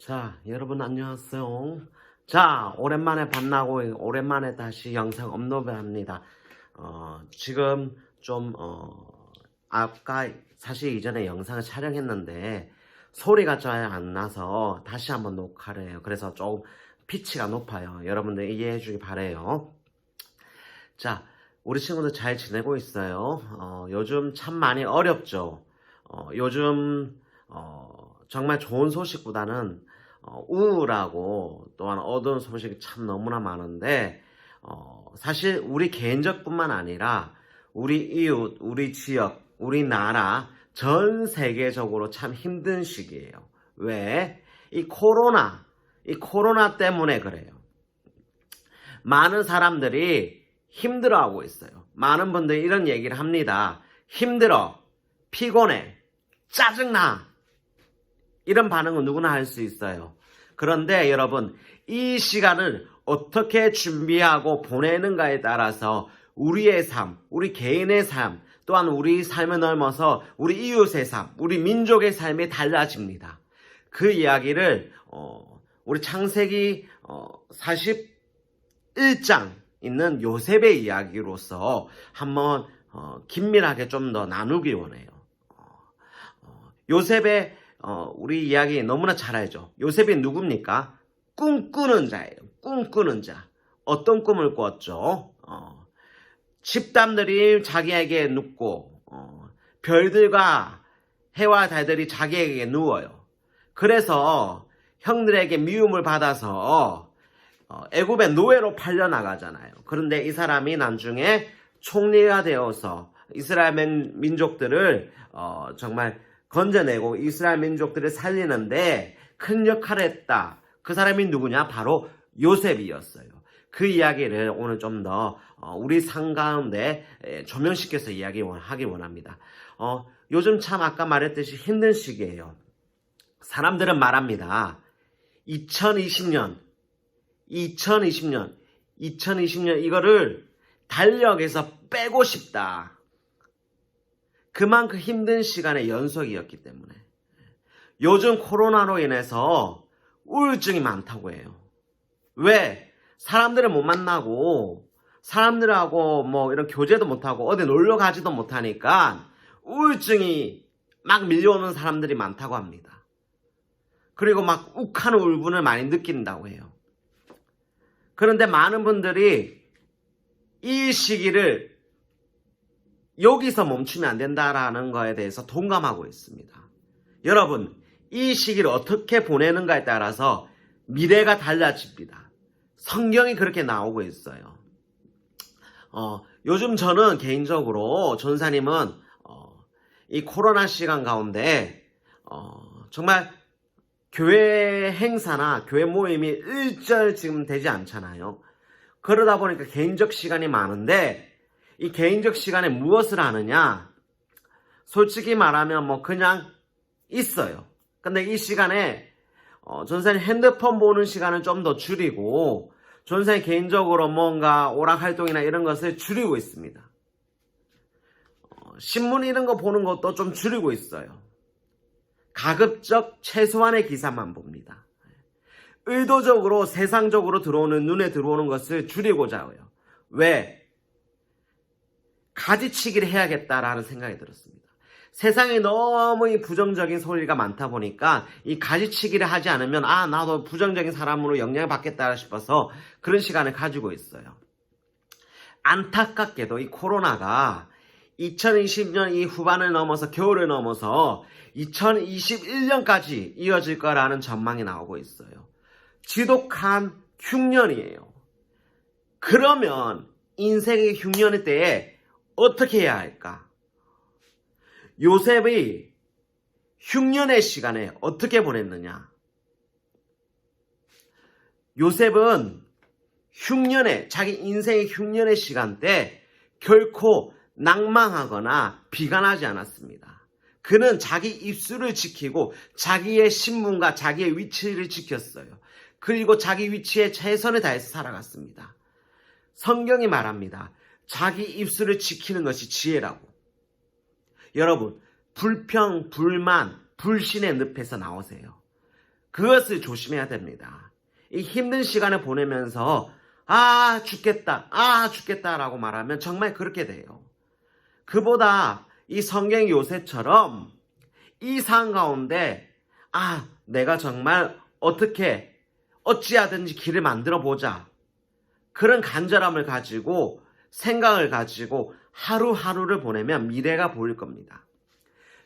자, 여러분 안녕하세요. 자, 오랜만에 만나고 오랜만에 다시 영상 업로드합니다. 지금 좀 아까 사실 이전에 영상을 촬영했는데 소리가 잘 안 나서 다시 한번 녹화를 해요. 그래서 좀 피치가 높아요. 여러분들 이해해 주기 바래요. 자, 우리 친구들 잘 지내고 있어요. 요즘 참 많이 어렵죠. 요즘 정말 좋은 소식보다는 우울하고 또한 어두운 소식이 참 너무나 많은데 사실 우리 개인적뿐만 아니라 우리 이웃, 우리 지역, 우리 나라 전 세계적으로 참 힘든 시기예요. 왜? 이 코로나 때문에 그래요. 많은 사람들이 힘들어하고 있어요. 많은 분들이 이런 얘기를 합니다. 힘들어, 피곤해, 짜증나. 이런 반응은 누구나 할 수 있어요. 그런데 여러분, 이 시간을 어떻게 준비하고 보내는가에 따라서 우리의 삶, 우리 개인의 삶, 또한 우리 삶을 넘어서 우리 이웃의 삶, 우리 민족의 삶이 달라집니다. 그 이야기를 우리 창세기 41장 있는 요셉의 이야기로서 한번 긴밀하게 좀 더 나누기 원해요. 요셉의 우리 이야기 너무나 잘 알죠. 요셉이 누굽니까? 꿈꾸는 자예요. 꿈꾸는 자. 어떤 꿈을 꿨죠? 집단들이 자기에게 눕고 별들과 해와 달들이 자기에게 누워요. 그래서 형들에게 미움을 받아서 애굽의 노예로 팔려나가잖아요. 그런데 이 사람이 나중에 총리가 되어서 이스라엘 민족들을 정말 건져내고 이스라엘 민족들을 살리는데 큰 역할을 했다. 그 사람이 누구냐? 바로 요셉이었어요. 그 이야기를 오늘 좀 더 우리 삶 가운데 조명시켜서 이야기하기 원합니다. 요즘 참 아까 말했듯이 힘든 시기예요. 사람들은 말합니다. 2020년 이거를 달력에서 빼고 싶다. 그만큼 힘든 시간의 연속이었기 때문에 요즘 코로나로 인해서 우울증이 많다고 해요. 왜? 사람들을 못 만나고 사람들하고 뭐 이런 교제도 못하고 어디 놀러 가지도 못하니까 우울증이 막 밀려오는 사람들이 많다고 합니다. 그리고 막 욱하는 울분을 많이 느낀다고 해요. 그런데 많은 분들이 이 시기를 여기서 멈추면 안 된다라는 거에 대해서 동감하고 있습니다. 여러분, 이 시기를 어떻게 보내는가에 따라서 미래가 달라집니다. 성경이 그렇게 나오고 있어요. 요즘 저는 개인적으로 전사님은 이 코로나 시간 가운데 정말 교회 행사나 교회 모임이 일절 지금 되지 않잖아요. 그러다 보니까 개인적 시간이 많은데 이 개인적 시간에 무엇을 하느냐? 솔직히 말하면 뭐 그냥 있어요. 근데 이 시간에 전사님 핸드폰 보는 시간을 좀 더 줄이고 전사님 개인적으로 뭔가 오락활동이나 이런 것을 줄이고 있습니다. 신문 이런 거 보는 것도 좀 줄이고 있어요. 가급적 최소한의 기사만 봅니다. 의도적으로 세상적으로 들어오는 눈에 들어오는 것을 줄이고자 해요. 왜? 가지치기를 해야겠다라는 생각이 들었습니다. 세상에 너무 이 부정적인 소리가 많다 보니까 이 가지치기를 하지 않으면 나도 부정적인 사람으로 영향을 받겠다 싶어서 그런 시간을 가지고 있어요. 안타깝게도 이 코로나가 2020년 이 후반을 넘어서 겨울을 넘어서 2021년까지 이어질 거라는 전망이 나오고 있어요. 지독한 흉년이에요. 그러면 인생의 흉년의 때에 어떻게 해야 할까? 요셉이 흉년의 시간에 어떻게 보냈느냐? 요셉은 자기 인생의 흉년의 시간 때 결코 낭망하거나 비관하지 않았습니다. 그는 자기 입술을 지키고 자기의 신분과 자기의 위치를 지켰어요. 그리고 자기 위치에 최선을 다해서 살아갔습니다. 성경이 말합니다. 자기 입술을 지키는 것이 지혜라고. 여러분, 불평, 불만, 불신의 늪에서 나오세요. 그것을 조심해야 됩니다. 이 힘든 시간을 보내면서 죽겠다 라고 말하면 정말 그렇게 돼요. 그보다 이 성경 요셉처럼 이 상황 가운데 내가 정말 어찌하든지 길을 만들어 보자. 그런 간절함을 가지고 생각을 가지고 하루하루를 보내면 미래가 보일 겁니다.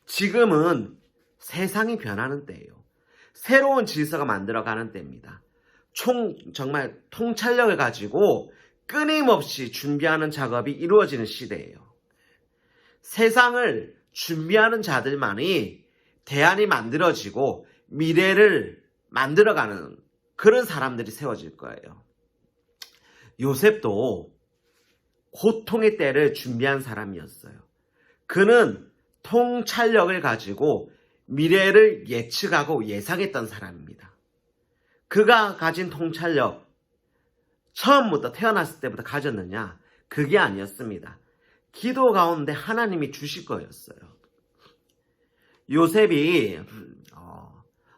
지금은 세상이 변하는 때예요. 새로운 질서가 만들어가는 때입니다. 정말 통찰력을 가지고 끊임없이 준비하는 작업이 이루어지는 시대예요. 세상을 준비하는 자들만이 대안이 만들어지고 미래를 만들어가는 그런 사람들이 세워질 거예요. 요셉도 고통의 때를 준비한 사람이었어요. 그는 통찰력을 가지고 미래를 예측하고 예상했던 사람입니다. 그가 가진 통찰력, 처음부터 태어났을 때부터 가졌느냐? 그게 아니었습니다. 기도 가운데 하나님이 주실 거였어요. 요셉이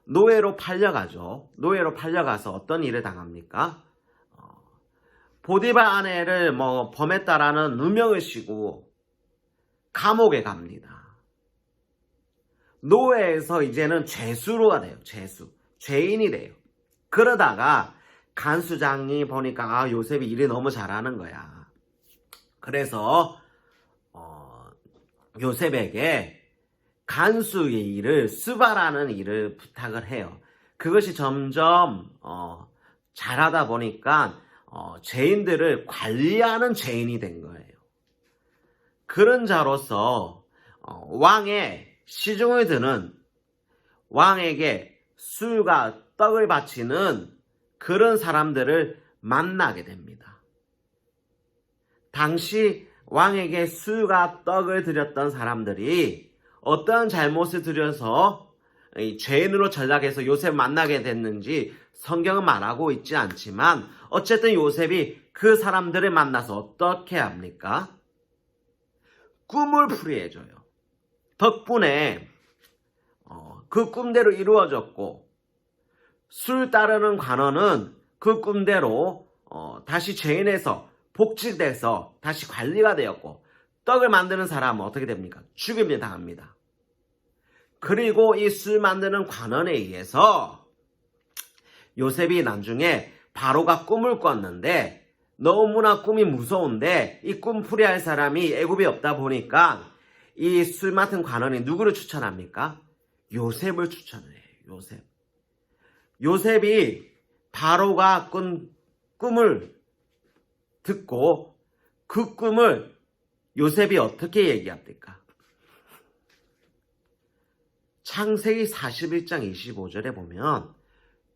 노예로 팔려가죠. 노예로 팔려가서 어떤 일을 당합니까? 보디발 아내를 범했다라는 누명을 씌고 감옥에 갑니다. 노예에서 이제는 죄수로가 돼요. 죄인이 돼요. 그러다가 간수장이 보니까 요셉이 일을 너무 잘하는 거야. 그래서 요셉에게 간수의 일을 수바라는 일을 부탁을 해요. 그것이 점점 잘하다 보니까 죄인들을 관리하는 죄인이 된 거예요. 그런 자로서 왕의 시중을 드는 왕에게 술과 떡을 바치는 그런 사람들을 만나게 됩니다. 당시 왕에게 술과 떡을 드렸던 사람들이 어떠한 잘못을 들여서 죄인으로 전락해서 요셉을 만나게 됐는지 성경은 말하고 있지 않지만 어쨌든 요셉이 그 사람들을 만나서 어떻게 합니까? 꿈을 풀이해줘요. 덕분에 그 꿈대로 이루어졌고 술 따르는 관원은 그 꿈대로 다시 죄인에서 복직돼서 다시 관리가 되었고 떡을 만드는 사람은 어떻게 됩니까? 죽임을 당합니다. 그리고 이 술 만드는 관원에 의해서 요셉이 나중에 바로가 꿈을 꿨는데 너무나 꿈이 무서운데 이 꿈풀이할 사람이 애굽에 없다 보니까 이 술 맡은 관원이 누구를 추천합니까? 요셉을 추천해요. 요셉이 바로가 꾼 꿈을 듣고 그 꿈을 요셉이 어떻게 얘기합니까? 창세기 41장 25절에 보면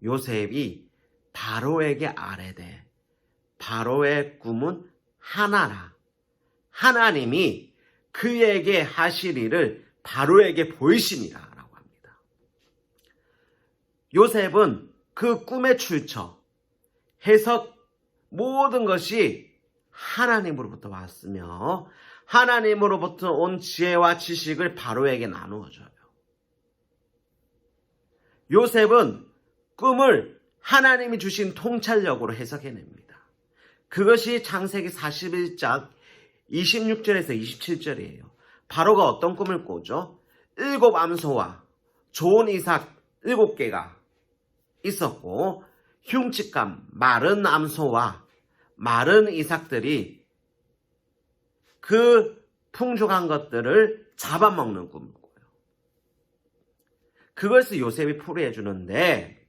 요셉이 바로에게 아뢰되 바로의 꿈은 하나라. 하나님이 그에게 하실 일을 바로에게 보이시니라 라고 합니다. 요셉은 그 꿈의 출처, 해석 모든 것이 하나님으로부터 왔으며 하나님으로부터 온 지혜와 지식을 바로에게 나누어줘요. 요셉은 꿈을 하나님이 주신 통찰력으로 해석해냅니다. 그것이 창세기 41장 26절에서 27절이에요. 바로가 어떤 꿈을 꾸죠? 7 암소와 좋은 이삭 7개가 있었고 흉측한 마른 암소와 마른 이삭들이 그 풍족한 것들을 잡아먹는 꿈을 꿔요. 그것을 요셉이 풀이해 주는데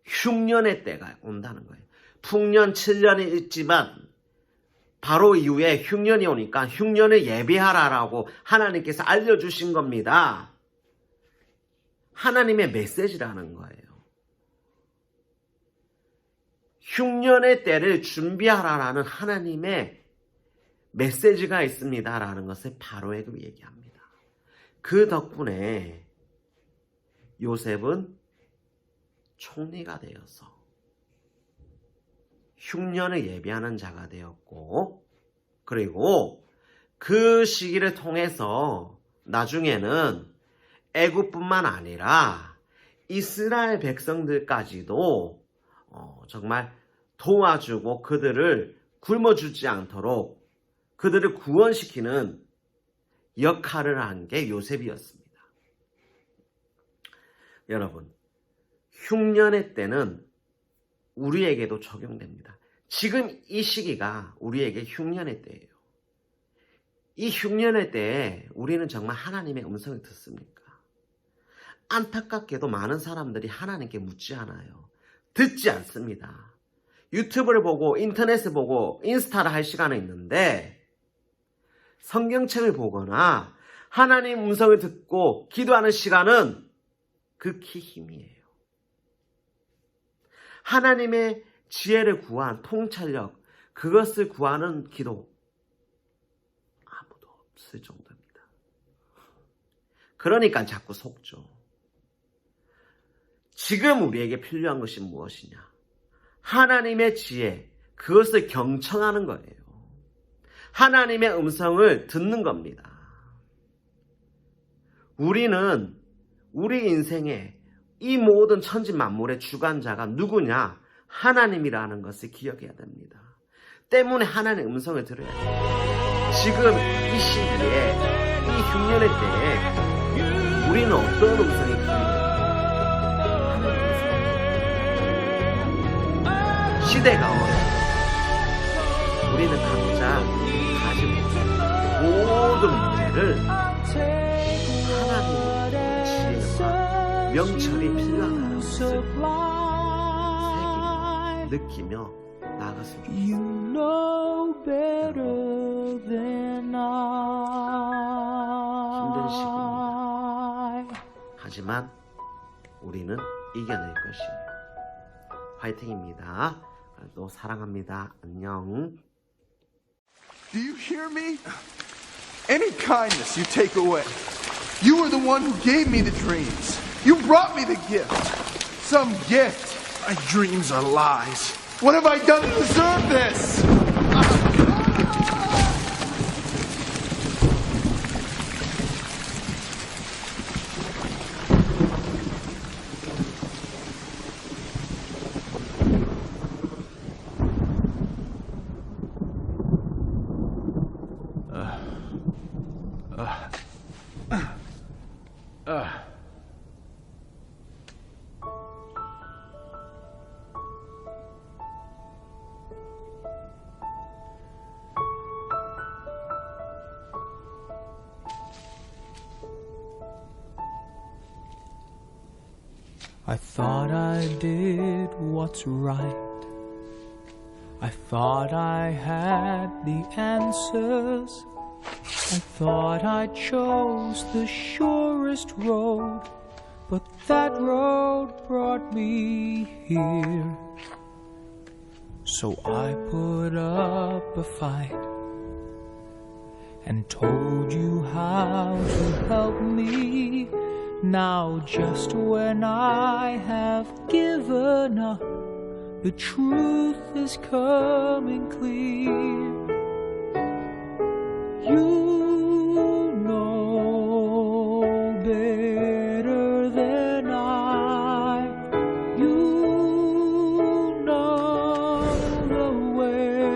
흉년의 때가 온다는 거예요. 풍년 7년이 있지만 바로 이후에 흉년이 오니까 흉년을 예비하라라고 하나님께서 알려주신 겁니다. 하나님의 메시지라는 거예요. 흉년의 때를 준비하라라는 하나님의 메시지가 있습니다라는 것을 바로에게 얘기합니다. 그 덕분에 요셉은 총리가 되어서 흉년을 예비하는 자가 되었고 그리고 그 시기를 통해서 나중에는 애굽뿐만 아니라 이스라엘 백성들까지도 정말 도와주고 그들을 굶어주지 않도록 그들을 구원시키는 역할을 한 게 요셉이었습니다. 여러분, 흉년의 때는 우리에게도 적용됩니다. 지금 이 시기가 우리에게 흉년의 때예요. 이 흉년의 때에 우리는 정말 하나님의 음성을 듣습니까? 안타깝게도 많은 사람들이 하나님께 묻지 않아요. 듣지 않습니다. 유튜브를 보고 인터넷을 보고 인스타를 할 시간은 있는데 성경책을 보거나 하나님 음성을 듣고 기도하는 시간은 극히 희미해요. 하나님의 지혜를 구한 통찰력, 그것을 구하는 기도 아무도 없을 정도입니다. 그러니까 자꾸 속죠. 지금 우리에게 필요한 것이 무엇이냐? 하나님의 지혜, 그것을 경청하는 거예요. 하나님의 음성을 듣는 겁니다. 우리는 우리 인생에 이 모든 천지 만물의 주관자가 누구냐? 하나님이라는 것을 기억해야 됩니다. 때문에 하나님의 음성을 들어야 돼요. 지금 이 시기에, 이 흉년의 때에 우리는 어떤 음성이 필요해요? 시대가 어려워. 우리는 각자 가지고 있는 모든 문제를 하나님의 지혜와 명철이 필요하다는 것을 느끼며 나아갔으면 좋겠습니다. 힘든 시기입니다. 하지만 우리는 이겨낼 것이에요. 화이팅입니다. 또 사랑합니다. 안녕. Do you hear me? Any kindness you take away. You were the one who gave me the dreams. You brought me the gift. Some gift. My dreams are lies. What have I done to deserve this? I thought I did what's right. I thought I had the answers. I thought I chose the surest road, but that road brought me here. So I put up a fight and told you how to help me. Now just when I have given up, the truth is coming clear. You know better than I. You know the way.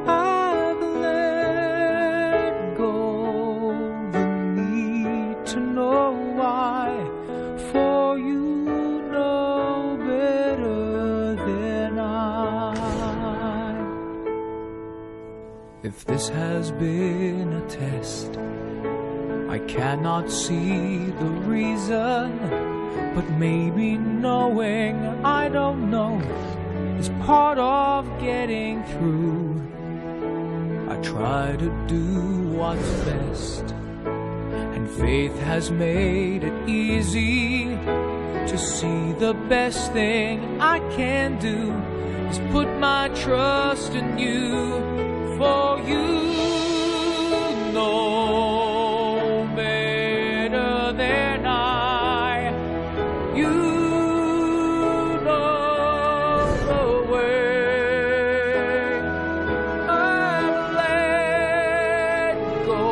I've let go the need to know why. For you know better than I. If this has been a test, I cannot see the reason, but maybe knowing I don't know is part of getting through. I try to do what's best, and faith has made it easy to see the best thing I can do is put my trust in you. For you know better than I. You know the way. I've let go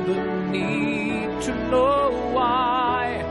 the need to know why.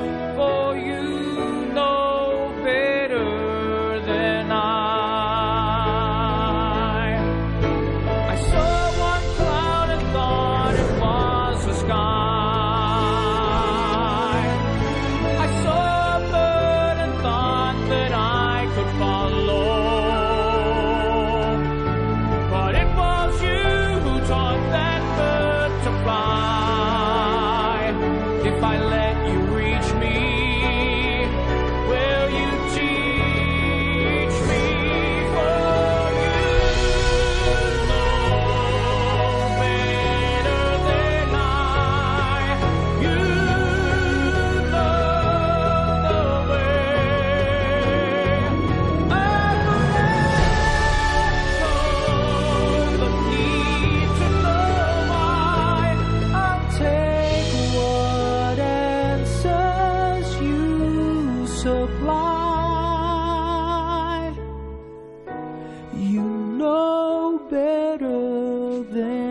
supply. You know better than